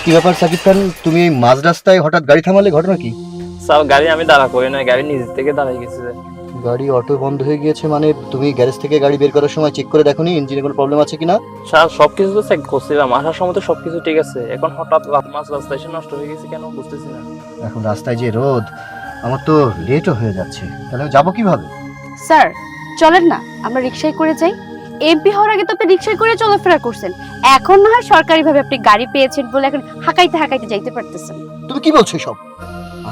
কি ব্যাপার সাকিব খান, তুমি এই মাঝ রাস্তায় হঠাৎ গাড়ি থামালে, ঘটনা কি? স্যার গাড়ি আমি দাঁড়া করি না, গাড়ি নিজ থেকে দাঁড়াই গেছে। গাড়ি অটো বন্ধ হয়ে গিয়েছে মানে তুমি গ্যারেজ থেকে গাড়ি বের করার সময় চেক করে দেখোনি ইঞ্জিনে কোনো প্রবলেম আছে কিনা? স্যার সবকিছু তো চেক করছিলাম, আসার সময় তো সবকিছু ঠিক আছে, এখন হঠাৎ মাঝ রাস্তায় এসে নষ্ট হয়ে গেছে কেন বুঝতেছি না। এখন রাস্তায় যে রোদ, আমার তো লেটও হয়ে যাচ্ছে, তাহলে আমি যাবো কিভাবে? স্যার চলেন না আমরা রিকশায় করে যাই। এমপি হওয়ার আগে তো আপনি রিকশায় করে চলাফেরা করছেন, এখন না হয় সরকারিভাবে আপনি গাড়ি পেয়েছেন বলে এখন হাঁকাইতে হাঁকাইতে যাইতে পারতেছেন। তুমি কি বলছো সব?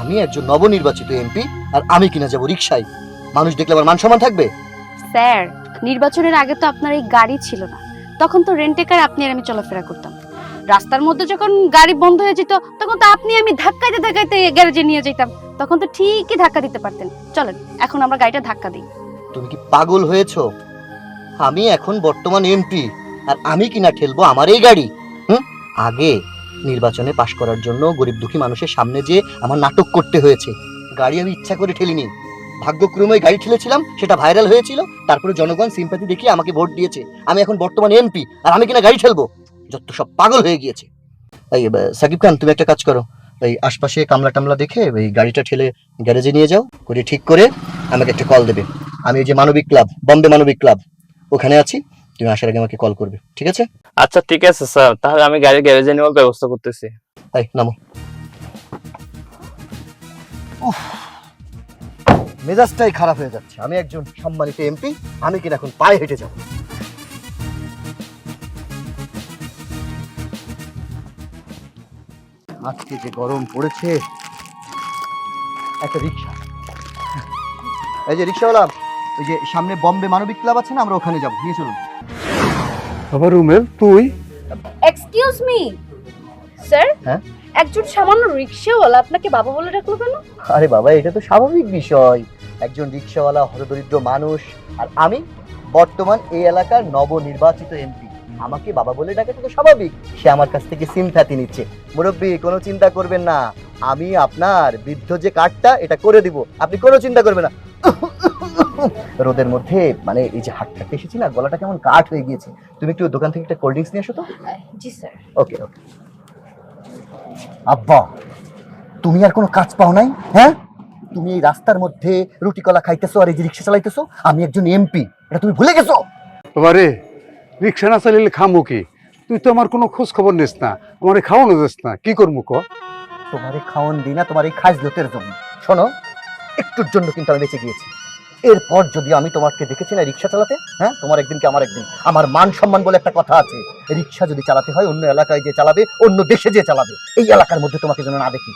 আমি একজন নবনির্বাচিত এমপি আর আমি কিনা যাবো রিকশায়? মানুষ দেখলে আমার মান সম্মান থাকবে? স্যার নির্বাচনের আগে তো আপনার এই গাড়ি ছিল না, তখন তো রেন্টে কার আপনি আর আমি চলাফেরা করতাম। রাস্তার মধ্যে যখন গাড়ি বন্ধ হয়ে যেত তখন তো আপনি আমি ধাক্কাইতে ধাক্কাইতে গ্যারেজে নিয়ে যেতাম, তখন তো ঠিকই ধাক্কা দিতে পারতেন। চলেন এখন আমরা গাড়িটা ধাক্কা দিই। তুমি কি পাগল হয়েছো? আমি এখন বর্তমান এমপি আর আমি কিনা ঠেলবো আমার এই গাড়ি? আগে নির্বাচনে পাশ করার জন্য গরিব দুঃখী মানুষের সামনে যে আমার নাটক করতে হয়েছে, গাড়ি আমি ইচ্ছা করে ঠেলিনি, ভাগ্যক্রমে গাড়ি ঠেলেছিলাম, সেটা ভাইরাল হয়েছিল, তারপরে জনগণ সিম্প্যাথি দেখিয়ে আমাকে ভোট দিয়েছে, আমি এখন বর্তমান এমপি আর আমি কিনা গাড়ি ঠেলবো? যত সব পাগল হয়ে গিয়েছে। এই সাকিব খান, তুমি একটা কাজ করো, এই আশপাশে কামলা টামলা দেখে এই গাড়িটা ঠেলে গ্যারেজে নিয়ে যাও, করে ঠিক করে আমাকে একটা কল দেবে। আমি ওই যে মানবিক ক্লাব, বম্বে মানবিক ক্লাব, ওখানে আছি, তুমি আসার আগে আমাকে কল করবে, ঠিক আছে? আচ্ছা ঠিক আছে স্যার, তাহলে আমি গাড়ি গ্যারেজে নেওয়ার ব্যবস্থা করতেছি। তাই নামো। মেজাজটাই খারাপ হয়ে যাচ্ছে, আমি একজন সম্মানিত এমপি, আমি কিনা এখন পায়ে হেঁটে যাব। আজকে যে গরম পড়েছে। একটা রিক্সা, এই যে রিক্সাওয়ালা, ওই যে সামনে বম্বে মানবিক ক্লাব আছে না, আমরা ওখানে যাবো, নিয়ে চলুন। আবার রুমেল তুই? এক্সকিউজ মি স্যার, হ্যাঁ একজন সামান্য রিকশাওয়ালা আপনাকে বাবা বলে ডাকলো কেন? আরে বাবা, এটা তো স্বাভাবিক বিষয়, একজন রিক্সাওয়ালা হতদরিদ্র মানুষ আর আমি বর্তমান এই এলাকার নবনির্বাচিত এমপি, আমাকে বাবা বলে ডাকে তো স্বাভাবিক, সে আমার কাছ থেকে সিম্প্যাথি নিচ্ছে। মুরব্বী কোনো চিন্তা করবেন না, আমি আপনার বৃদ্ধ যে কার্ডটা এটা করে দিব, আপনি কোনো চিন্তা করবেন না। রোদের মধ্যে মানে এই যে হাঁটতে এসেছি না, গলাটা কেমন কাঠ হয়ে গিয়েছে, তুমি একটু দোকান থেকে একটা কোল্ড ড্রিঙ্কস নিয়ে এসো তো। জি স্যার। ওকে ওকে। আব্বা, তুমি আর কোনো কাজ পাও নাই? হ্যাঁ, তুমি এই রাস্তার মধ্যে রুটি কলা খাইতেছো আর এই যে রিক্সা চালাইতেছো, আমি একজন এমপি, এটা তুমি ভুলে গেছো? বাবারে, রিক্সা না চালিয়ে খামো কি? তুই তো আমার কোনো খোঁজ খবর নিস না, আমার খাওয়ানো যাস না, কি করবো ক? তোমার এই খাওয়ান দিই না, তোমার এই খাজলতের জন্য। শোনো, একটুর জন্য কিন্তু আমি বেঁচে গিয়েছি, এরপর যদি আমি তোমাকে দেখেছি না রিক্সা চালাতে, হ্যাঁ, তোমার একদিন কি আমার একদিন। আমার মান সম্মান বলে একটা কথা আছে, রিক্সা যদি চালাতে হয় অন্য এলাকায় যে চালাবে, অন্য দেশে যে চালাবে, এই এলাকার মধ্যে তোমাকে যেন না দেখি।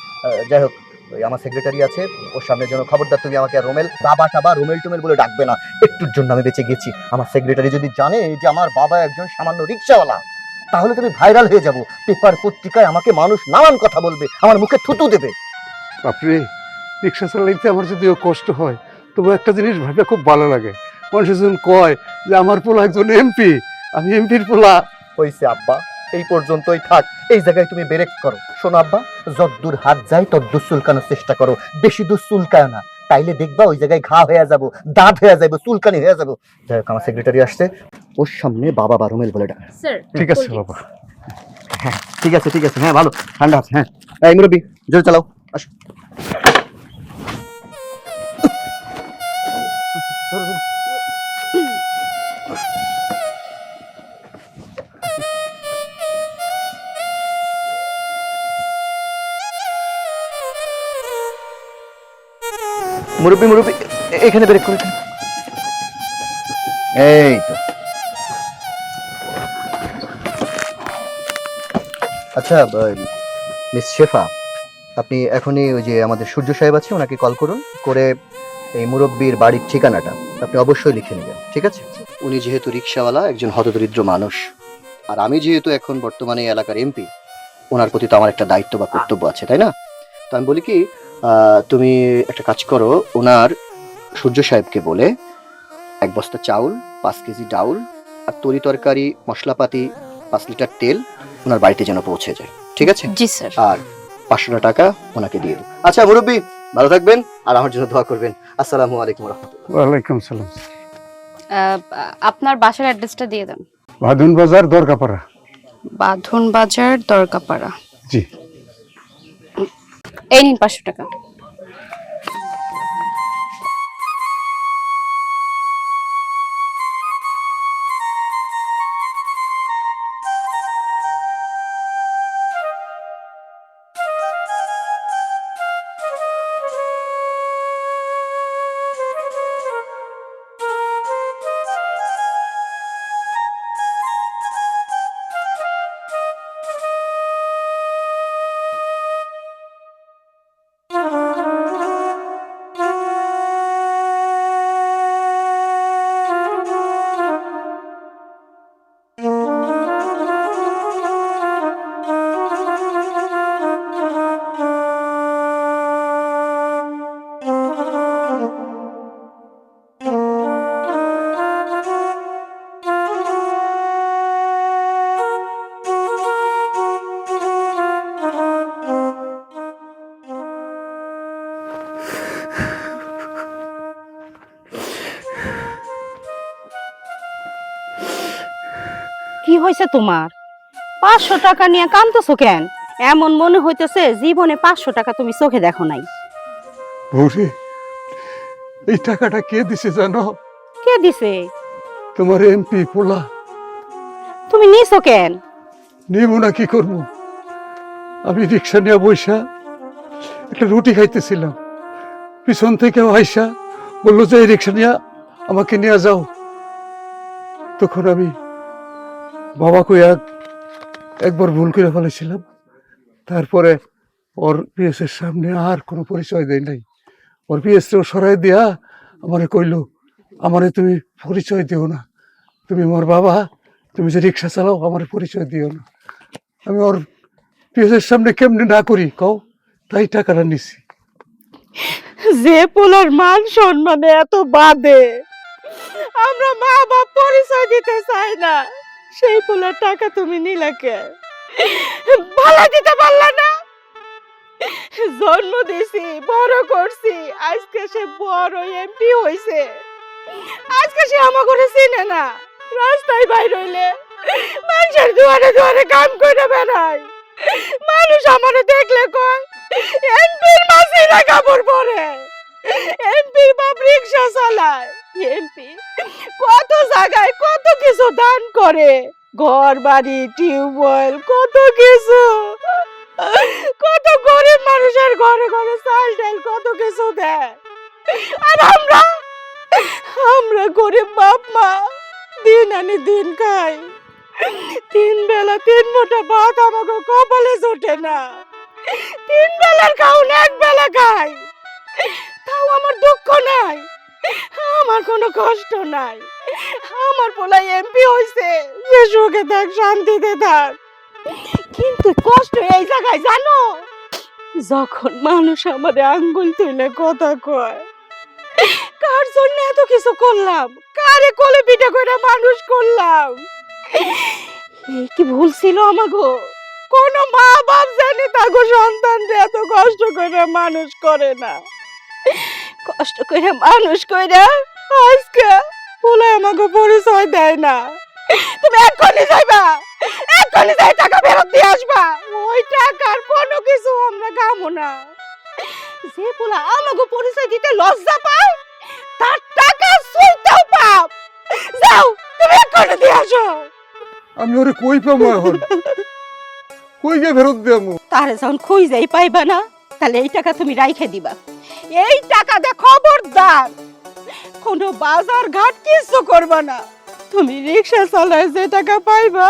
যাই হোক, ওই আমার সেক্রেটারি আছে, ওর সামনে যেন খবরদার তুমি আমাকে রোমেল বাবা টাবা রোমেল টোমেল বলে ডাকবে না, একটুর জন্য আমি বেঁচে গেছি। আমার সেক্রেটারি যদি জানে যে আমার বাবা একজন সামান্য রিক্সাওয়ালা, তাহলে তুমি ভাইরাল হয়ে যাবো, পেপার পত্রিকায় আমাকে মানুষ নানান কথা বলবে, আমার মুখে থুতু দেবে। বাপরে, রিক্সা চালাইতে আমার যদিও কষ্ট হয়, তবু একটা জিনিস ভাবে খুব ভালো লাগে, মানুষজন কয় যে আমার পোলা একজন এমপি, আমি এমপির পোলা। হইছে আব্বা, এই পর্যন্তই থাক, এই জায়গায় তুমি ব্রেক করো। শোনো আব্বা, যতদূর হাত যায় ততদূর চুলকানোর চেষ্টা করো, বেশি দূর চুলকায় না, তাইলে দেখবা ওই জায়গায় ঘা হয়ে যাবো, দাঁত হয়ে যাবো, চুলকানি হয়ে যাবো। যাই হোক, আমার সেক্রেটারি আসছে, ওর সামনে বাবা বারুমেল বলে ডাক। স্যার ঠিক আছে বাবা। হ্যাঁ ঠিক আছে ঠিক আছে, হ্যাঁ ভালো ঠান্ডা আছে। হ্যাঁ এই মুরব্বী, জোরে চালাও, আসো। মুরব্বী মুরব্বী, এখানে ব্রেক করে, এই তো। আচ্ছা মিস শেফা, আপনি এখনই ওই যে আমাদের সূর্য সাহেব আছে, ওনাকে কল করুন, করে এই মুরব্বীর বাড়ির ঠিকানাটা আপনি অবশ্যই লিখে নেবেন, ঠিক আছে? উনি যেহেতু রিক্সাওয়ালা, একজন হতদরিদ্র মানুষ, আর আমি যেহেতু এখন বর্তমানে এই এলাকার এমপি, ওনার প্রতি তো আমার একটা দায়িত্ব বা কর্তব্য আছে, তাই না? তো আমি বলি কি, তুমি একটা কাজ করো, ওনার সূর্য সাহেবকে বলে 1 বস্তা চাউল, 5 কেজি ডাউল আর তরি তরকারি মশলাপাতি 5 লিটার তেল ওনার বাড়িতে যেন পৌঁছে যায়, ঠিক আছে? জি স্যার। আর 500 টাকা ওনাকে দিয়ে দিন। আচ্ছা মুরব্বী, ভালো থাকবেন আর আমার জন্য দোয়া করবেন। আসসালামু আলাইকুম রহমতুল্লাহ। ওয়ালাইকুম সালাম। আপনার বাসার অ্যাড্রেসটা দিয়ে দেন। ভাদুন বাজার দরকাপাড়া। বাঁধন বাজার দরগাপাড়া। জি। এই নিন 500 টাকা। কি হয়েছে তোমার? 500 টাকা নিয়ে কাঁদতেছো কেন? এমন মনে হইতেছে জীবনে 500 টাকা তুমি চোখে দেখো নাই। বৌরে, এই টাকাটা কে দিছে জানো? কে দিছে? তোমার এমপি পোলা। তুমি নিছো কেন? নিব না কি করবো? আমি রিক্সা নিয়ে বৈশা একটা রুটি খাইতেছিলাম, পিছন থেকে আইসা বললো যে এই রিক্সা নিয়ে আমাকে নিয়ে যাও। তখন আমি বাবাকে একবার ভুল করে ফেলেছিলাম। তারপরে ওর পিএসের সামনে আর কোনো পরিচয় দেয় নাই। ওর পিএসও সরাই দিয়া আমারে কইল, আমারে তুমি পরিচয় দিও না, তুমি আমার বাবা, তুমি যে রিক্সা চালাও আমার পরিচয় দিও না। আমি ওর পিএসের সামনে কেমনে না করি কও, তাই টাকাটা নিছি। যে পোলার মান সম্মানে এত বাদে, আমরা মা বাপ পরিচয় দিতে চাই না, সেই পোলার টাকা তুমি নিলা কে? ভালো দিতে পারলা না? জন্ম দিছি, বড় করছি, আজকে সে বড় এমপি হইছে, আজকে সে আমাকে চিনে না। রাস্তায় বাইর হইলে মানুষের দুয়ারে দুয়ারে কাম করে বেড়ায়, মানুষ আমারে দেখলে কয় এমপির মাসিরা কাপড় পরে, এমপির বাপ রিক্সা চালায়, এমপি কত জায়গায় কত কিছু দান করে, ঘর বাড়ি টিউবওয়েল কত কিছু, কত গরিব মানুষের ঘরে ঘরে চাল ডাল কত কিছু দেয়। আর আমরা গরিব বাপ মা দিন আনি দিন খাই, 3 বেলা 3 মুঠো ভাত আমাকে কপালে জোটে না, 3 বেলার খাওন 1 বেলা খাই, তাও আমার দুঃখ নাই, আমার কোনো কষ্ট নাই। আমার পোলা এমপি হইছে, যে সুখে থাক শান্তিতে থাক। কিন্তু কষ্ট এই জায়গায় জানো, যখন মানুষ আমাদের আঙ্গুল তুলে কথা কয়, কার জন্য এত কিছু করলাম, কারে কোলে পিঠে করে মানুষ করলাম, এই কি ভুল ছিল আমাগো? কোন মা বাপ জানি তাগো সন্তানকে এত কষ্ট করে মানুষ করে না, কষ্ট করে মানুষ করে আজকে পোলা আমাকে পরিচয় দেয় না। তুমি এক্ষুনি যাইবা, এক্ষুনি যাই টাকা ফেরত দিয়ে আসবা, ওই টাকার কোনো কিছু আমরা খাবো না। যে পোলা আমাকে পরিচয় দিতে লজ্জা পায়, তার টাকা ছুঁইতেও পাপ। যাও, তুমি এক্ষুনি দিয়ে আসো। আমি ওরে কই পাবো এখন? কই গিয়ে ফেরত দেবো? তারে যখন খুঁজেই পাইবা না, তাহলে এই টাকা তুমি রাইখে দিবা। এই টাকা দিয়ে খবরদার কোনো বাজার ঘাট কিছু করবা না। তুমি রিক্সা চালায় যে টাকা পাইবা,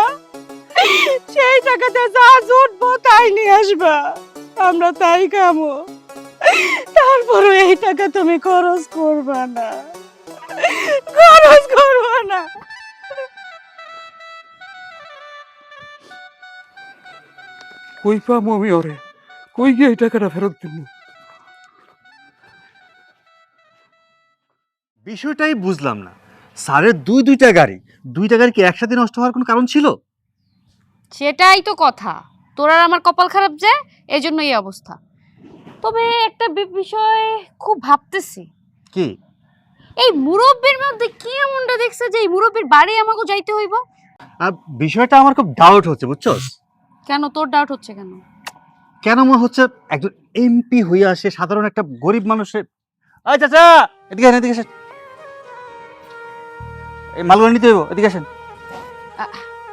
সেই টাকাতে যা জুটবো তাই নিয়ে আসবা, আমরা তাই খাবো। তারপরে এই টাকা তুমি খরচ করবা না, খরচ করবা না। কই পাবো আমি ওরে? কই গিয়ে এই টাকাটা ফেরত দিব? বিষয়টাই বুঝলাম না, স্যারের দুইটা গাড়ি, দুইটা গাড়ি কি একসাথে নষ্ট হওয়ার কোনো কারণ ছিল? সেটাই তো কথা, তোর আর আমার কপাল খারাপ যে, এই জন্য এই অবস্থা। তবে একটা বিষয় খুব ভাবতেছি, কি? এই মুরব্বির মধ্যে কি এমনটা দেখছে যে এই মুরব্বির বাড়ি আমাকে যাইতে হইব? বিষয়টা আমার খুব ডাউট হচ্ছে, বুঝছস? কেন তোর ডাউট হচ্ছে কেন? কেন মনে হচ্ছে একজন এমপি হয়ে আসে সাধারণ একটা গরিব মানুষের। আয় চাচা, এদিকে আসেন, এদিকে আসেন। এই মালগুলো নিতে হইব, এদিকে আসেন।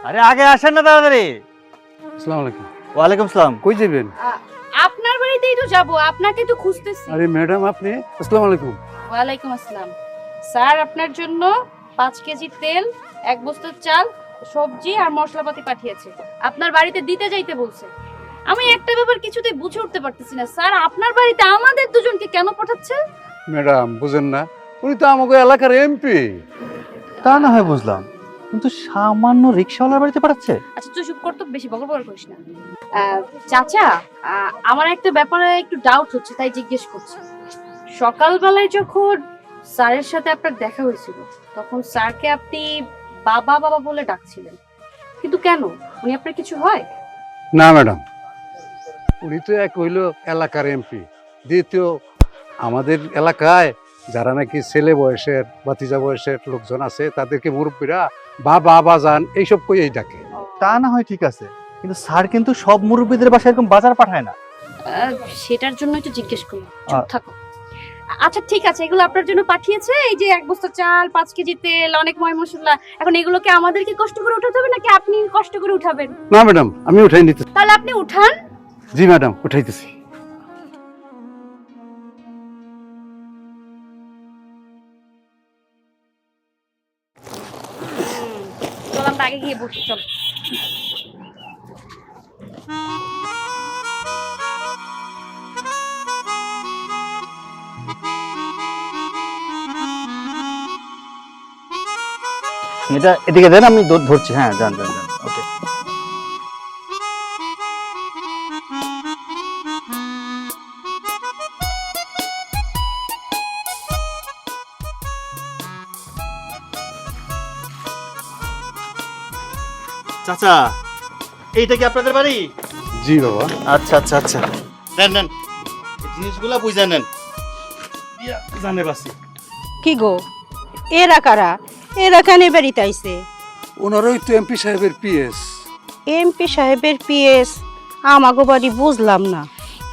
আরে আগে আসেন না তাড়াতাড়ি। আসসালামু আলাইকুম। ওয়ালাইকুম সালাম। কই যাবেন? আপনার বাড়িতেই তো যাব, আপনাকে তো খুঁজতেছি। আরে ম্যাডাম আপনি, আসসালামু আলাইকুম। ওয়ালাইকুম আসসালাম। স্যার আপনার জন্য 5 কেজি তেল, 1 বস্তা চাল, সবজি আর মশলাপাতি পাঠিয়েছে। আপনার বাড়িতে দিতে যাইতে বলছে। আমি একটা ব্যাপার কিছুতেই বুঝে উঠতে পারতেছি না স্যার, আপনার বাড়িতে আমাদের দুজনকে কেন পাঠাচ্ছে? ম্যাডাম বুঝেন না, উনি তো আমাকে এলাকার এমপি। তা না হয় বুঝলাম, কিন্তু সামান্য রিক্সাওয়ালার বাড়িতে পাঠাচ্ছে। আচ্ছা তুই চুপ কর তো, বেশি বকর বকর করিস না। চাচা, আমার একটা ব্যাপারে একটু ডাউট হচ্ছে, তাই জিজ্ঞেস করছি। সকালবেলায় যখন স্যারের সাথে আপনার দেখা হয়েছিল, তখন স্যারকে আপনি বাবা বাবা বলে ডাকছিলেন, কিন্তু কেন? উনি আপনার কিছু হয়? না ম্যাডাম, উনি তো এক হইল এলাকার এমপি, দ্বিতীয় আমাদের এলাকায় যারা নাকি ছেলে বয়সের ভাতিজা বয়সের লোকজন আছে তাদেরকে মুরব্বীরা বাবা বাজান এইসব কইই ডাকে। তা না হয় ঠিক আছে, কিন্তু স্যার কিন্তু সব মুরব্বীদের বাসায় এরকম বাজার পাঠায় না। সেটার জন্যই তো জিজ্ঞেস করলাম। চুপ থাকো। আচ্ছা ঠিক আছে, এগুলো আপনার জন্য পাঠিয়েছে। এই যে 1 বস্তা চাল, 5 কেজি তেল, অনেক ময় মশলা। এখন এগুলোকে আমাদেরকে কষ্ট করে উঠাতে হবে নাকি আপনি কষ্ট করে উঠাবেন? না ম্যাডাম, আমি উঠাই নিতে। তাহলে আপনি উঠান। জি ম্যাডাম, উঠাইতেছি। চল আমরা আগে গিয়ে বসি, চল। এটা এদিকে দেন, আমি ধরছি। হ্যাঁ, যান যান যান। ওকে। চাচা, এইটা কি আপনাদের বাড়ি? জি বাবা। আচ্ছা আচ্ছা আচ্ছা, নেন নেন, এই জিনিসগুলা বুঝা নেন। জানে বাসি। কি গো, এরা কারা? এরা কেন বাড়িতে আইছে? ওনারই তো এমপি সাহেবের পিএস। এমপি সাহেবের পিএস? আমাগো বাড়ি বুঝলাম না।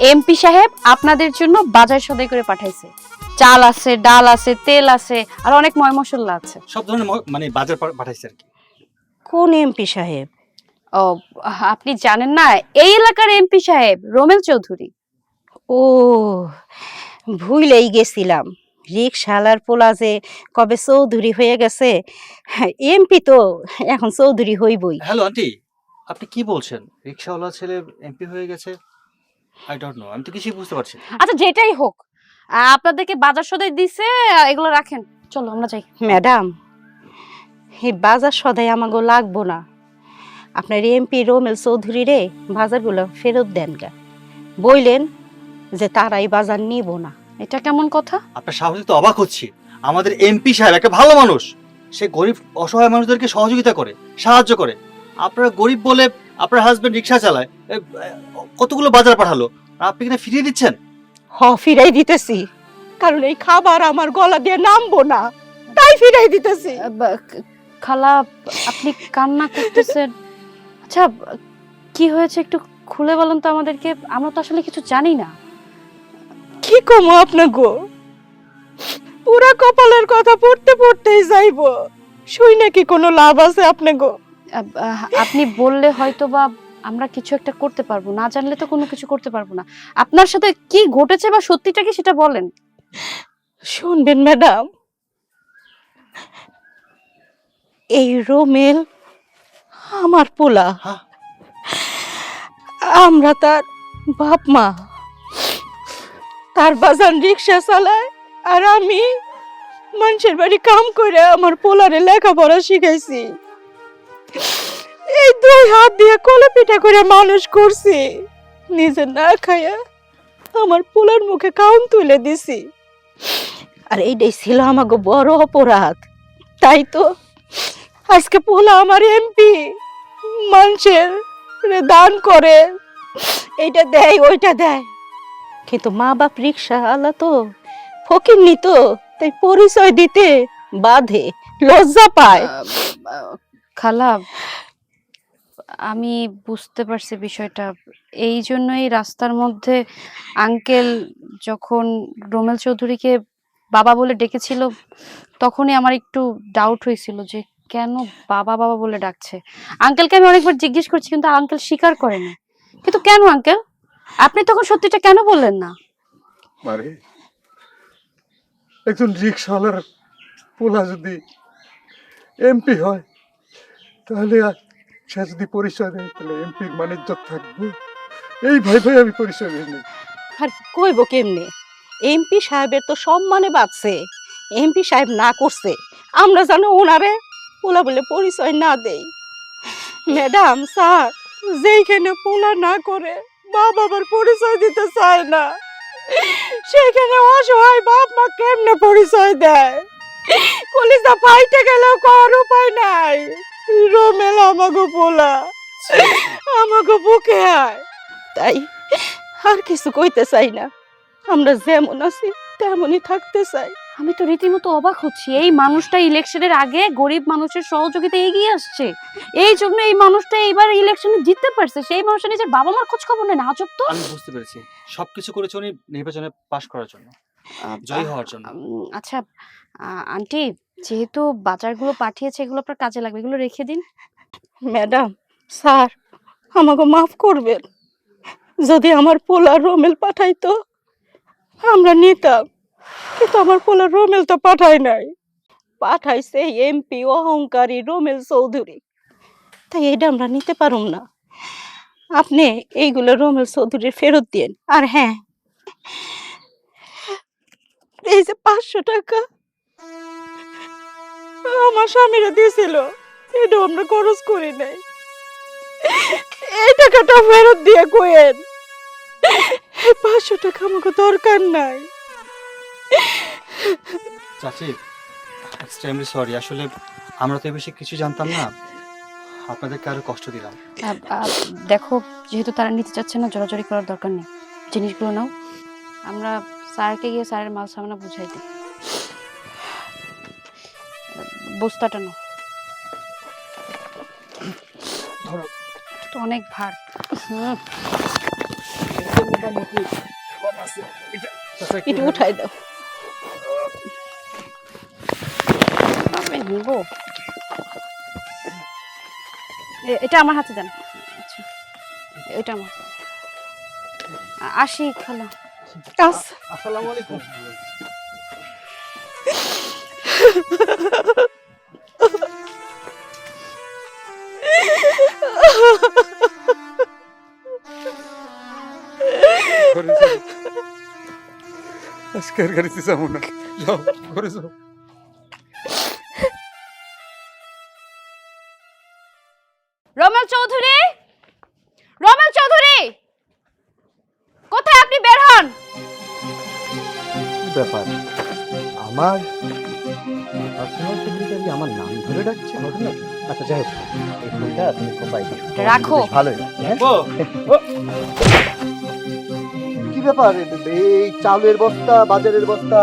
এমপি সাহেব আপনাদের জন্য বাজার সদাই করে পাঠাইছে। চাল আছে, ডাল আছে, তেল আছে, আর অনেক ময় মশলা আছে। সব ধরনের মানে বাজার পাঠাইছে আর কি। কোন এমপি সাহেব? ও, আপনি জানেন না, এই এলাকার এমপি সাহেব রোমেল চৌধুরী। ও, ভুলেই গেছিলাম। রিকশালার পোলা যে কবে চৌধুরী হয়ে গেছে, এমপি তো এখন চৌধুরী হইবই। হ্যালো আন্টি, আপনি কি বলছেন? রিকশাওয়ালা ছেলে এমপি হয়ে গেছে? আই ডোন্ট নো, আমি তো কিছুই বুঝতে পারছি না। আচ্ছা যেটাই হোক, আপনাদেরকে বাজার সদাই দিছে, এগুলো রাখেন। চলো আমরা যাই। ম্যাডাম, এই বাজার সদাই আমাগো লাগবো না। আপনার এমপি রোমেল চৌধুরী রে বাজারগুলো ফেরত দেন গা। বইলেন যে তারাই বাজার নিব না। এটা কেমন কথা? আপনার সাহসে তো অবাক হচ্ছি। আমাদের এমপি সাহেব একটা ভালো মানুষ, সে গরিব অসহায় মানুষদেরকে সহযোগিতা করে, সাহায্য করে। আপনারা গরিব বলে আপনার হাজবেন্ড রিক্সা চালায়, কতগুলো বাজার পাঠালো, আর আপনি কিনা ফিরিয়ে দিচ্ছেন? ফিরাই দিতেছি, কারণ এই খাবার আমার গলা দিয়ে নামবো না, তাই ফিরাই দিতেছি। খালা, আপনি কান্না করতেছেন। আচ্ছা কি হয়েছে একটু খুলে বলেন তো আমাদেরকে, আমরা তো আসলে কিছু জানি না। কি কমো আপনাগো, পুরা কপালের কথা পড়তে পড়তেই যাইবো, শুই নাকি কোনো লাভ আছে আপনাগো? আপনি বললে হয়তো বা আমরা কিছু একটা করতে পারবো, না জানলে তো কোনো কিছু করতে পারবো না। আপনার সাথে কি ঘটেছে বা সত্যিটা কি সেটা বলেন। শুনবেন ম্যাডাম, এই রোমেল আমার পোলা, হ্যাঁ? আমরা তার বাপ মা। তার বাজান রিক্সা চালায়, আর আমি মানুষের বাড়ি কাম করে আমার পোলারে লেখাপড়া শিখাইছি। এই 2 হাত দিয়ে কোলে পিঠা করে মানুষ করছি, নিজে না খাইয়া আমার পোলার মুখে কাউন তুলে দিছি। আর এইটাই ছিল আমাকে বড় অপরাধ। তাই তো আজকে পোলা আমার এমপি, মানুষের দান করে, এইটা দেয় ওইটা দেয়, কিন্তু মা বাপ রিক্সা আলা তো ফকিরনি, তো তাই পরিচয় দিতে বাধে, লজ্জা পায়। খালা, আমি বুঝতে পারছি বিষয়টা। এই জন্যই রাস্তার মধ্যে আঙ্কেল যখন রোমেল চৌধুরীকে বাবা বলে ডেকেছিল, তখনই আমার একটু ডাউট হয়েছিল যে কেন বাবা বাবা বলে ডাকছে। আঙ্কেলকে আমি অনেকবার জিজ্ঞেস করছি, কিন্তু আঙ্কেল স্বীকার করেনি। কিন্তু কেন আঙ্কেল, আপনি তখন সত্যিটা কেন বললেন না? মানে একজন রিক্সাওয়ালার পোলা যদি এমপি হয়, তাহলে সে যদি পরিচয় দেয় তাহলে এমপির মানিজ্য থাকবে, এই ভাই ভাই আমি পরিচয় দিইনি। আর কইব কেমনে? এমপি সাহেবের তো সম্মানে বাঁচছে। এমপি সাহেব না করছে, আমরা জানো ওনারে পোলা বলে পরিচয় না দেই। ম্যাডাম স্যার, যেইখানে পোলা না করে মা বাবার পরিচয় দিতে চায় না, সেখানে অসহায় বাপ মা কেমনে পরিচয় দেয়? কলিজা পাইতে গেলেও কর উপায় নাই। রোমেল আমাগো পোলা, আমাগো বুকে আয়। তাই আর কিছু কইতে চাই না, আমরা যেমন আছি তেমনই থাকতে চাই। আমি তো রীতিমতো অবাক হচ্ছি, এই মানুষটা ইলেকশনের আগে গরিব মানুষের সহযোগিতায় এগিয়ে আসছে, এই জন্য এই মানুষটা এইবার ইলেকশনে জিততে পারছে। সেই মানুষটা নিজের বাবা মার খোঁজ খবর নেয় না, আজব তো। আমি বুঝতে পেরেছি, সবকিছু করেছে উনি নির্বাচনে পাশ করার জন্য, জয়ী হওয়ার জন্য। আচ্ছা আন্টি, যেহেতু বাজারগুলো পাঠিয়েছে, এগুলো আপনার কাজে লাগবে, এগুলো রেখে দিন। ম্যাডাম স্যার, আমাকে মাফ করবেন। যদি আমার পোলা রোমেল পাঠাইতো আমরা নিতাম, কিন্তু আমার পোলা রোমেল তো পাঠায় নাই, পাঠাইছে এমপি অহংকারী রোমেল চৌধুরী। তাই এটা আমরা নিতে পারুম না। আপনি এইগুলো রোমেল চৌধুরীর ফেরত দিন। আর হ্যাঁ, এই যে 500 টাকা আমার স্বামীরা দিয়েছিল, এটা আমরা খরচ করি নাই, এই টাকাটা ফেরত দিয়ে কইেন 500 টাকা আমাকে দরকার নাই। চাচি, এক্সট্রিমলি সরি, আসলে আমরা তো এ বিষয়ে কিছু জানতাম না, আপনাদেরকে আরো কষ্ট দিলাম। দেখো, যেহেতু তারা নিতে চাচ্ছে না, জোরাজোরি করার দরকার নেই, জিনিসগুলো নাও। আমরা স্যারকে গিয়ে স্যারের মাল সামনা বুঝাই দিই। বস্তাটা নাও, ধরো। তো অনেক ভার। এটা উঠাই দাও। আমি নিব, এটা আমার হাতে দেন। আচ্ছা, এটা আমার হাতে। আসি খালা। আসসালামু আলাইকুম। আজকের গাড়িতে যাবো না, যাও ঘরে যাও। রোমেল চৌধুরী, রোমেল চৌধুরী, কোথায় আপনি? বের হন। কি ব্যাপার, আমার পার্সোনাল সেক্রেটারি আমার নাম ধরে ডাকছে? ঘটনা কি? আচ্ছা যাই হোক, এই ফোনটা তুমি কোপাই দিও, রাখো। ভালোই লাগছে, হ্যাঁ? কি ব্যাপার, এই চালের বস্তা, বাজারের বস্তা,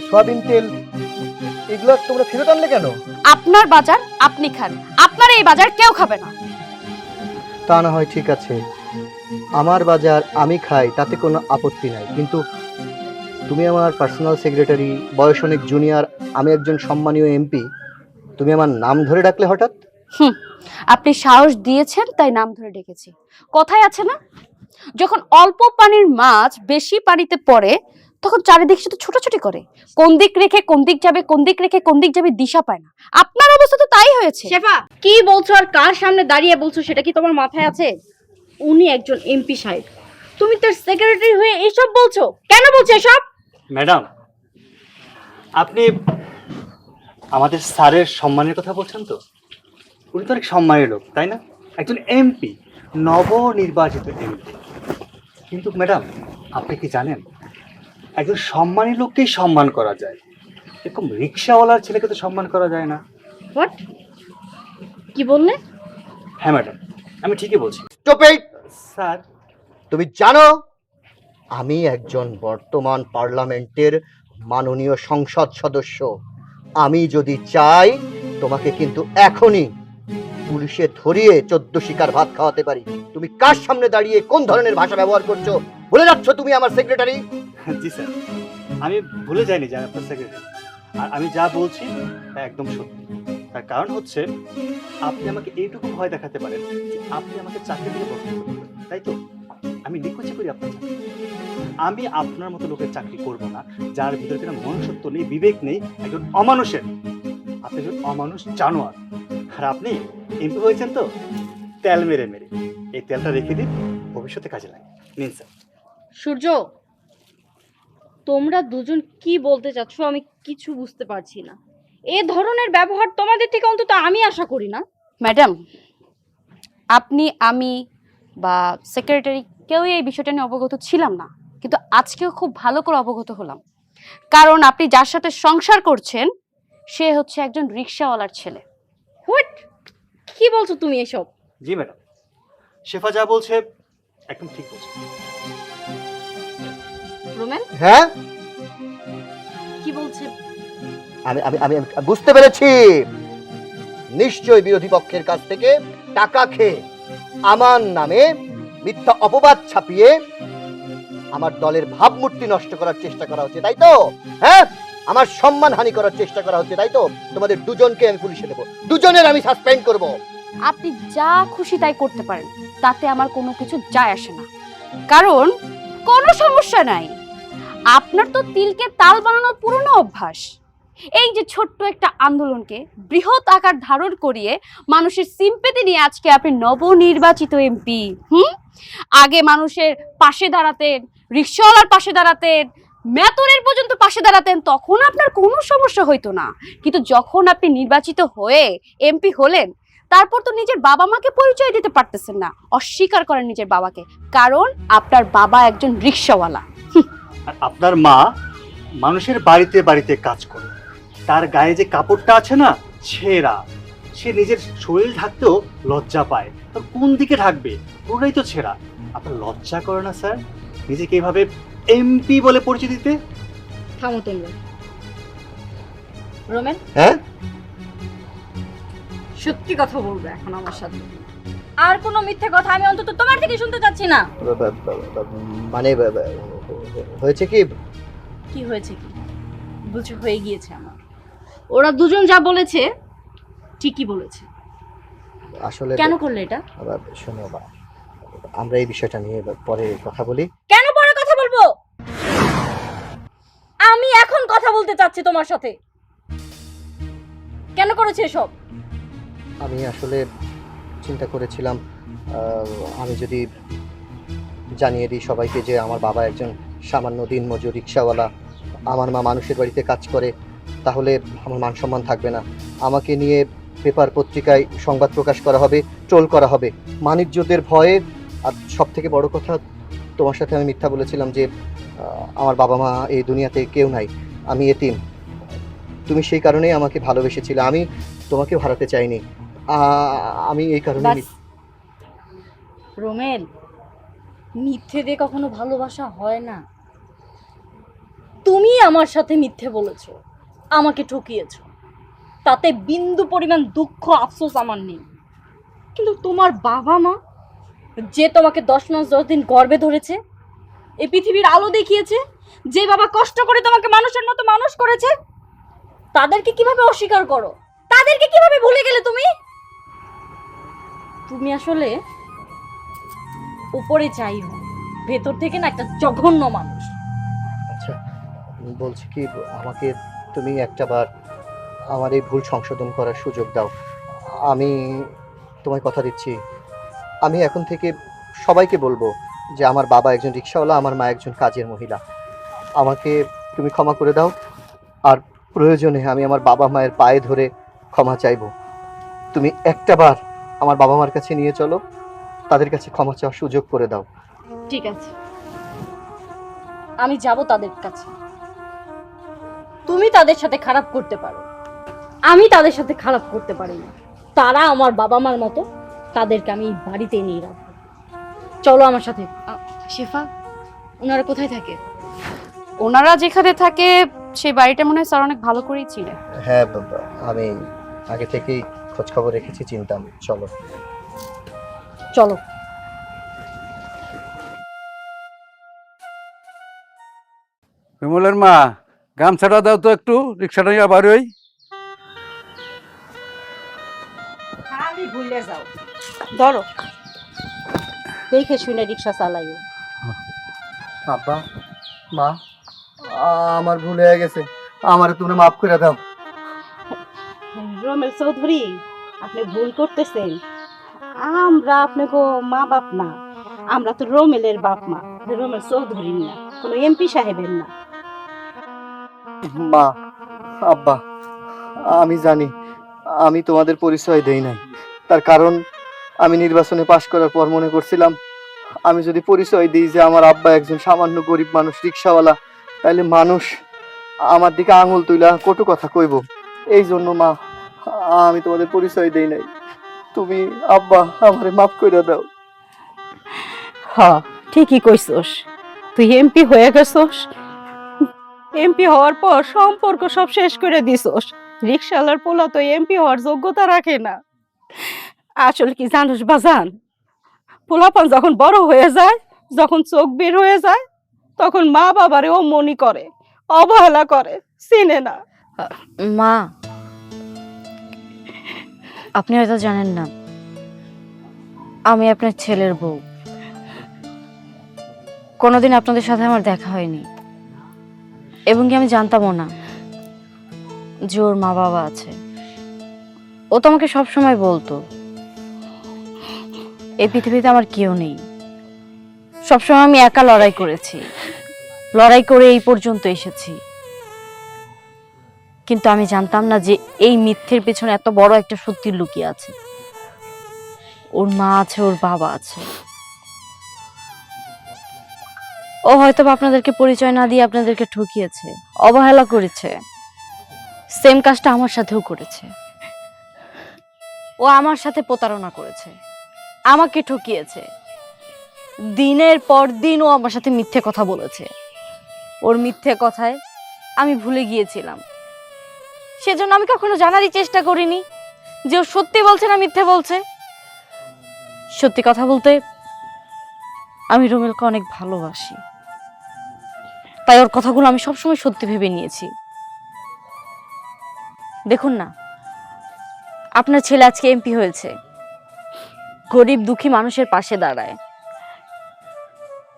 সয়াবিন তেল, এগুলো তোমরা ফেরত আনলে কেন? আপনার বাজার আপনি খান, আপনার এই বাজার কেউ খাবে না। তা না হয় ঠিক আছে, আমার বাজার আমি খাই, তাতে কোনো আপত্তি নাই, কিন্তু তুমি আমার পার্সোনাল সেক্রেটারি, বয়স অনেক জুনিয়র, আমি একজন সম্মানীয় এমপি, তুমি আমার নাম ধরে ডাকলে হঠাৎ? আপনি সাহস দিয়েছেন তাই নাম ধরে ডেকেছি। কথায় আছে না, যখন অল্প পানির মাছ বেশি পানিতে পড়ে তখন চারিদিকে শুধু ছোটাছুটি করে, কোন দিক রেখে কোন দিক যাবে, কোন দিক রেখে কোন দিক যাবে দিশা পায় না। আপনার অবস্থা তো তাই হয়েছে। শেফা, কি বলছো আর কার সামনে দাঁড়িয়ে বলছো সেটা কি তোমার মাথায় আছে? উনি একজন এমপি সাহেব, তুমি তার সেক্রেটারি হয়ে এসব বলছো? কেন বলছো এসব? ম্যাডাম, আপনি আমাদের স্যারের সম্মানের কথা বলছেন তো? উনি তো অনেক সম্মানের লোক, তাই না? একজন এমপি, নবনির্বাচিত এমপি। কিন্তু ম্যাডাম, আপনি কি জানেন, একজন সম্মানী লোককেই সম্মান করা যায়, এরকম রিক্সাওয়ালার ছেলেকে তো সম্মান করা যায় না। হোয়াট? কি বললে? হ্যাঁ ম্যাডাম, আমি ঠিকই বলছি। চুপই! স্যার, তুমি জানো আমি একজন বর্তমান পার্লামেন্টের মাননীয় সংসদ সদস্য, আমি যদি চাই তোমাকে কিন্তু এখনই পুলিশে ধরিয়ে 14 শিকার ভাত খাওয়াতে পারি। তুমি কার সামনে দাঁড়িয়ে কোন ধরনের ভাষা ব্যবহার করছো বলে যাচ্ছ তুমি আমার সেক্রেটারি? জি স্যার, আমি ভুলে যাইনি যে আমি আপনার সেক্রেটারি। আর আমি যা বলছি তা একদম সত্যি। তার কারণ হচ্ছে আপনি আমাকে এইটুকু ভয় দেখাতে পারেন যে আপনি আমাকে চাকরি দিয়ে বর্জন করতে পারেন, তাই তো? আমি নিকুচি করি আপনার চাকরি। আমি আপনার মতো লোকের চাকরি করব না যার ভিতরে কোনো মনুষ্যত্ব নেই, বিবেক নেই, একজন অমানুষের। আপনি একজন অমানুষ জানোয়ার। আর আপনি এমপি হয়েছেন তো তেল মেরে মেরে। এই তেলটা রেখে দিন, ভবিষ্যতে কাজে লাগে। নিন স্যার। সূর্য, তোমরা দুজন কি বলতে চাচ্ছ আমি কিছু বুঝতে পারছি না। এ ধরনের ব্যবহার তোমাদের থেকে অন্তত আমি আশা করি না। ম্যাডাম, আপনি, আমি বা সেক্রেটারি কেউই এই বিষয়টা নিয়ে অবগত ছিলাম না, কিন্তু আজকেও খুব ভালো করে অবগত হলাম। কারণ আপনি যার সাথে সংসার করছেন সে হচ্ছে একজন রিকশাওয়ালার ছেলে। হোয়াট? কি বলছো তুমি এসব? জি ম্যাডাম, শেফা যা বলছে একদম ঠিক বলছে। রোমেন হ্যাঁ, কি বলছে? আমি আমি আমি আমি বুঝতে পেরেছি। নিশ্চয়ই বিরোধী পক্ষের কাছ থেকে টাকা খেয়ে আমার নামে মিথ্যা অপবাদ ছাপিয়ে আমার দলের ভাবমূর্তি নষ্ট করার চেষ্টা করা হচ্ছে, তাই তো? হ্যাঁ, আমার সম্মান হানি করার চেষ্টা করা হচ্ছে, তাই তো? তোমাদের দুজনকে আমি পুলিশে দেবো, দুজনের আমি সাসপেন্ড করব। আপনি যা খুশি তাই করতে পারেন, তাতে আমার কোনো কিছু যায় আসে না। কারণ কোনো সমস্যা নাই, আপনার তো তিলকে তাল বানানোর পুরনো অভ্যাস। এই যে ছোট্ট একটা আন্দোলনকে বৃহৎ আকার ধারণ করিয়ে মানুষের সিম্পেথি নিয়ে আজকে আপনি নবনির্বাচিত এমপি। আগে মানুষের পাশে দাঁড়াতেন, রিকশাওয়ালার পাশে দাঁড়াতেন, মেতনের পর্যন্ত পাশে দাঁড়াতেন, তখন আপনার কোনো সমস্যা হইতো না। কিন্তু যখন আপনি নির্বাচিত হয়ে এমপি হলেন, তারপর তো নিজের বাবা মাকে পরিচয় দিতে পারতেছেন না, অস্বীকার করেন নিজের বাবাকে, কারণ আপনার বাবা একজন রিকশাওয়ালা। আর আপনার মা মানুষের বাড়িতে বাড়িতে কাজ করে, তার গায়ে যে কাপড়টা আছে না ছেঁড়া, সে নিজের শরীর ঢাকতেও লজ্জা পায়। তার কোন দিকে ঢাকবে? পুরোটাই তো ছেঁড়া। আপনার লজ্জা করে না স্যার নিজেকে এইভাবে এমপি বলে পরিচয় দিতে? থামো তোমরা। রোমেন, হ্যাঁ, সত্যি কথা বলবে এখন আমার সাথে, আর কোনো মিথ্যে কথা আমি অন্তত তোমার থেকে শুনতে চাচ্ছি না। মানে হয়েছে কি? কি হয়েছে? কি বুঝে হয়ে গিয়েছে আমার। ওরা দুজন যা বলেছে ঠিকই বলেছে। আসলে কেন করলে এটা? শোনো, আমরা এই বিষয়টা নিয়ে পরে কথা বলি। কেন পরে কথা বলবো? আমি এখন কথা বলতে চাচ্ছি তোমার সাথে। কেন করেছে এসব? আমি আসলে চিন্তা করেছিলাম আমি যদি জানিয়ে দিই সবাইকে যে আমার বাবা একজন সামান্য দিনমজুর রিকশাওয়ালা, আমার মা মানুষের বাড়িতে কাজ করে, তাহলে আমার মান সম্মান থাকবে না। আমাকে নিয়ে পেপার পত্রিকায় সংবাদ প্রকাশ করা হবে, ট্রোল করা হবে, মানিজ্যদের ভয়ে। আর সব থেকে বড় কথা, তোমার সাথে আমি মিথ্যা বলেছিলাম যে আমার বাবা মা এই দুনিয়াতে কেউ নাই, আমি এতিম। তুমি সেই কারণেই আমাকে ভালোবেসেছিলে, আমি তোমাকে হারাতে চাইনি। আমি এই কারণে রোমেন, মিথ্যে দিয়ে কখনো ভালোবাসা হয় না। তুমি আমার সাথে মিথ্যে বলেছো, আমাকে ঠকিয়েছো, তাতে বিন্দু পরিমাণ দুঃখ আফসোস আমার নেই। কিন্তু তোমার বাবা মা যে তোমাকে 10 মাস 10 দিন গর্ভে ধরেছে, এই পৃথিবীর আলো দেখিয়েছে, যে বাবা কষ্ট করে তোমাকে মানুষের মতো মানুষ করেছে, তাদেরকে কিভাবে অস্বীকার করো? তাদেরকে কিভাবে ভুলে গেলে তুমি? তুমি আসলে উপরে চাই হোক, ভেতর থেকে না একটা জঘন্য মানুষ। আচ্ছা, বলছি কি, আমাকে তুমি একটাবার আমার এই ভুল সংশোধন করার সুযোগ দাও। আমি তোমায় কথা দিচ্ছি, আমি এখন থেকে সবাইকে বলবো যে আমার বাবা একজন রিকশাওয়ালা, আমার মা একজন কাজের মহিলা। আমাকে তুমি ক্ষমা করে দাও, আর প্রয়োজনে আমি আমার বাবা মায়ের পায়ে ধরে ক্ষমা চাইবো। তুমি একটাবার আমার বাবা মার কাছে নিয়ে চলো, তাদের কাছে ক্ষমা চাওয়ার সুযোগ করে দাও। ঠিক আছে, আমি যাব তাদের কাছে। তুমি তাদের সাথে খারাপ করতে পারো, আমি তাদের সাথে খারাপ করতে পারি না। তারা আমার বাবা মার মতো, তাদেরকে আমি বাড়িতে নিয়ে রাখবো। চলো আমার সাথে। শেফা, ওনারা কোথায় থাকে? ওনারা যেখানে থাকে সেই বাড়িটা মনে হয় স্যার অনেক ভালো করেই ছিলেন। হ্যাঁ, আমি আগে থেকেই খোঁজ খবর রেখেছি, চিন্তা নেই, চলো। চলো। বিমলের মা, গামছাটা দাও তো একটু, রিক্সাটা নিয়ে আবার ওই। খালি ভুলে যাও, ধরো দেখে শুনে রিক্সা চালাইও। আব্বা, মা, আমার ভুল হয়ে গেছে, আমার তুমি মাফ করে দাও। রমেল চৌধুরী, আপনি ভুল করতেছেন। আমরা আপনাকে মা বাপ না, আমরা তো রমেলের বাপ মা, রমেল চৌধুরীর না, কোনো এমপি সাহেবের না। মা, আব্বা, আমি জানি আমি তোমাদের পরিচয় দেই নাই, তার কারণ আমি নির্বাচনে পাশ করার পর মনে করছিলাম আমি যদি পরিচয় দিই যে আমার আব্বা একজন সামান্য গরিব মানুষ, রিক্সাওয়ালা, তাহলে মানুষ আমার দিকে আঙুল তুইলা কটু কথা কইব। এই জন্য মা, আমি তোমাদের পরিচয় দেই নাই। তুমি আব্বা আমারে মাফ করে দাও। হ, ঠিকই কইছস, তুই এমপি হয়ে গেছস, এমপি হওয়ার পর সম্পর্ক সব শেষ করে দিছস। রিক্সাওয়ালার পোলা তো এমপি হওয়ার যোগ্যতা রাখে না। আসলে কি জানোস বাজান, পোলাপান যখন বড় হয়ে যায়, যখন চোখ বের হয়ে যায়, তখন মা বাবারে ও মনি করে, অবহেলা করে, চিনে না। মা, আপনি হয়তো জানেন না আমি আপনার ছেলের বউ। কোনোদিন আপনাদের সাথে আমার দেখা হয়নি, এবং কি আমি জানতামও না যে ওর মা বাবা আছে। ও তো আমাকে সবসময় বলতো এই পৃথিবীতে আমার কেউ নেই, সবসময় আমি একা লড়াই করেছি, লড়াই করে এই পর্যন্ত এসেছি। কিন্তু আমি জানতাম না যে এই মিথ্যের পেছনে এত বড় একটা সত্যি লুকিয়ে আছে। ওর মা আছে, ওর বাবা আছে। ও হয়তো আপনাদেরকে পরিচয় না দিয়ে আপনাদেরকে ঠকিয়েছে, অবহেলা করেছে। সেম কাজটা আমার সাথেও করেছে। ও আমার সাথে প্রতারণা করেছে, আমাকে ঠকিয়েছে। দিনের পর দিন ও আমার সাথে মিথ্যে কথা বলেছে। ওর মিথ্যে কথায় আমি ভুলে গিয়েছিলাম, সেজন্য আমি কখনো জানারই চেষ্টা করিনি যে ও সত্যি বলছে না মিথ্যে বলছে। সত্যি কথা বলতে আমি রুমেলকে অনেক ভালোবাসি, তাই ওর কথাগুলো আমি সবসময় সত্যি ভেবে নিয়েছি। দেখুন না, আপনার ছেলে আজকে এমপি হয়েছে, গরিব দুঃখী মানুষের পাশে দাঁড়ায়।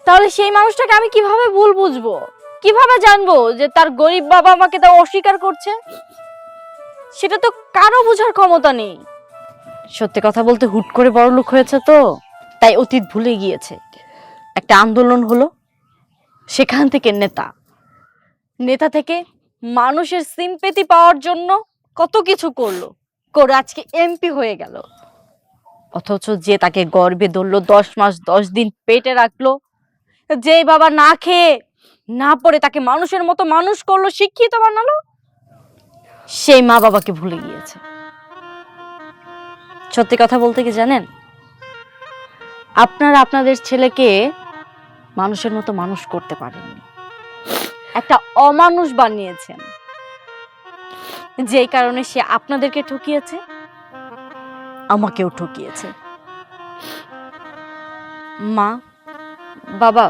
তাহলে সেই মানুষটাকে আমি কিভাবে ভুল বুঝবো, কিভাবে জানবো যে তার গরিব বাবা আমাকে তা অস্বীকার করছে? সেটা তো কারো বোঝার ক্ষমতা নেই। সত্যি কথা বলতে হুট করে বড়লোক হয়েছে তো, তাই অতীত ভুলে গিয়েছে। একটা আন্দোলন হলো, সেখান থেকে নেতা থেকে মানুষের সিম্পেথি পাওয়ার জন্য কত কিছু করলো, করে আজকে এমপি হয়ে গেল। অথচ যে তাকে গর্ভে ধরলো, 10 মাস 10 দিন পেটে রাখলো, যে বাবা না খেয়ে না পড়ে তাকে মানুষের মতো মানুষ করলো, শিক্ষিত বানালো, সেই মা বাবাকে ভুলে গিয়েছে। সত্যি কথা বলতে কি জানেন, আপনারা আপনাদের ছেলেকে মানুষের মতো মানুষ করতে পারেননি, একটা অমানুষ বানিয়েছেন। যেই কারণে সে আপনাদেরকে ঠকিয়েছে, আমাকেও ঠকিয়েছে। মা বাবা,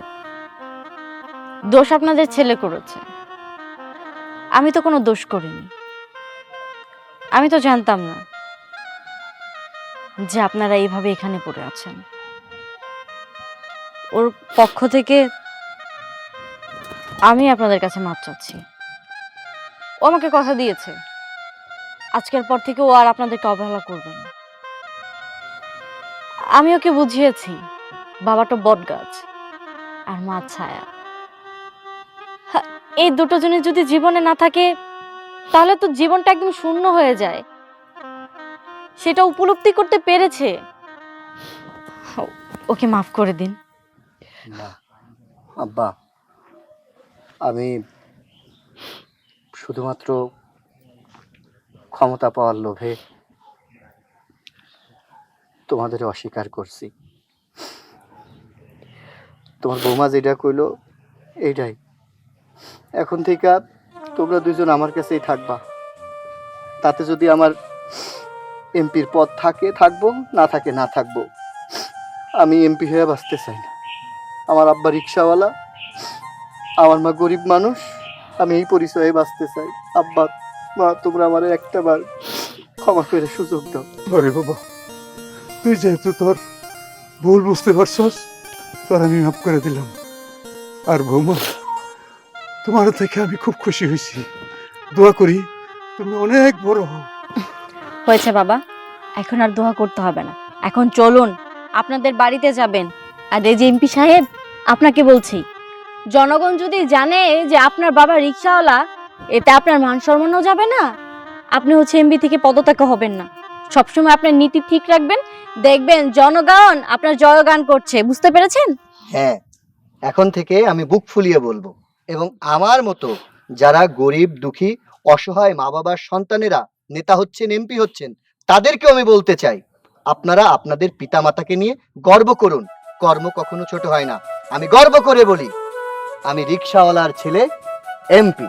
দোষ আপনাদের ছেলে করেছে, আমি তো কোনো দোষ করিনি। আমি তো জানতাম না যে আপনারা এইভাবে এখানে পড়ে আছেন। ওর পক্ষ থেকে আমি আপনাদের কাছে মাপ চাচ্ছি। ও আমাকে কথা দিয়েছে আজকের পর থেকে ও আর আপনাদেরকে অবহেলা করবে না। আমি ওকে বুঝিয়েছি বাবাটা বট গাছ আর মা ছায়া। এই দুটো জিনিস যদি জীবনে না থাকে তাহলে তো জীবনটা একদম শূন্য হয়ে যায়। সেটা উপলব্ধি করতে পেরেছে। ওকে মাফ করে দিন। না আব্বা, আমি শুধুমাত্র ক্ষমতা পাওয়ার লোভে তোমাদের অস্বীকার করছি। তোমার বৌমা যেটা কইলো এইটাই। এখন থেকে তোমরা দুজন আমার কাছেই থাকবা। তাতে যদি আমার এমপির পদ থাকে থাকবো, না থাকে না থাকবো, আমি এমপি হয়ে বাঁচতে চাই না। আমার আব্বা রিক্সাওয়ালা, আমার মা গরিব মানুষ, আমি এই পরিচয়ে বাঁচতে চাই। আব্বা, মা, তোমরা আমার একটা বার ক্ষমা করে সুযোগ দাও। আরে বাবা, তুই যেহেতু তোর ভুল বুঝতে পারছস, তোর আমি মাফ করে দিলাম। আর বৌমা, তোমার থেকে আমি খুব খুশি হয়েছি। দোয়া করি তুমি অনেক বড় হও। হয়েছে বাবা, এখন আর দোয়া করতে হবে না। এখন চলুন, আপনাদের বাড়িতে যাবেন। আর এই যে এমপি সাহেব, আপনাকে বলছি, জনগণ যদি জানে যে আপনার বাবা রিকশাওয়ালা, এতে আপনার মান সম্মানও যাবে না, আপনি হচ্ছে এমপি থেকে পদত্যাগ হবেন না। সবসময় আপনার নীতি ঠিক রাখবেন, দেখবেন জনগণ আপনার জয়গান করছে। বুঝতে পেরেছেন? হ্যাঁ, এখন থেকে আমি বুক ফুলিয়ে বলবো, এবং আমার মতো যারা গরিব দুঃখী অসহায় মা বাবার সন্তানেরা নেতা হচ্ছেন, এমপি হচ্ছেন, তাদেরকেও আমি বলতে চাই, আপনারা আপনাদের পিতামাতাকে নিয়ে গর্ব করুন। কর্ম কখনো ছোট হয় না। আমি গর্ব করে বলি, আমি রিকশাওয়ালার ছেলে, এমপি।